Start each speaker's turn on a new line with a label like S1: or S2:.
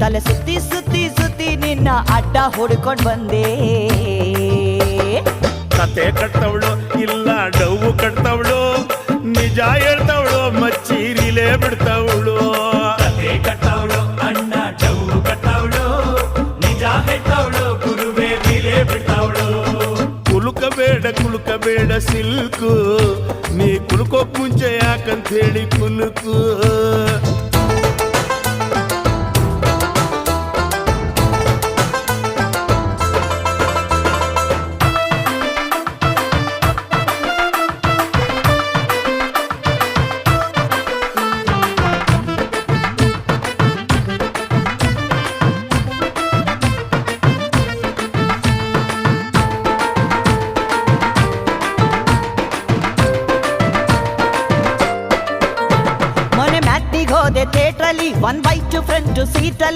S1: ತಲೆ ಸುತ್ತಿ ಸುತ್ತಿ ಸುತ್ತಿ ನಿನ್ನ ಅಡ್ಡ ಹುಡ್ಕೊಂಡ್ ಬಂದೆ.
S2: ಕತೆ ಕಟ್ತವಳು ಇಲ್ಲ ಡವ್ವು ಕಟ್ತವಳು, ನಿಜ ಹೇಳ್ತವಳು ಮಚ್ಚೀರಿಲೇ ಬಿಡ್ತವಳು.
S3: ಕತೆ ಕಟ್ಟವಳು ಅಣ್ಣ ಡವ್ವು ಕಟ್ಟವಳು, ನಿಜ ಹೇಳ್ತವಳು ಗುರುವೇ ವಿಲೆ ಬಿಡ್ತವಳು.
S2: ಕುಲುಕಬೇಡ ಸಿಲ್ಕು, ನೀ ಕುಲ್ಕೋಕ್ ಮುಂಚೆ ಯಾಕಂತ ಹೇಳಿ ಕುಲುಕು.
S1: ಮೊನ್ನೆ ಮ್ಯಾಟ್ನಿಗ್ ಹೋದೆ ಥಿಯೇಟ್ರಲ್ಲಿ 1/2 ಫ್ರಂಟ್ ಸೀಟಲ್ಲಿ.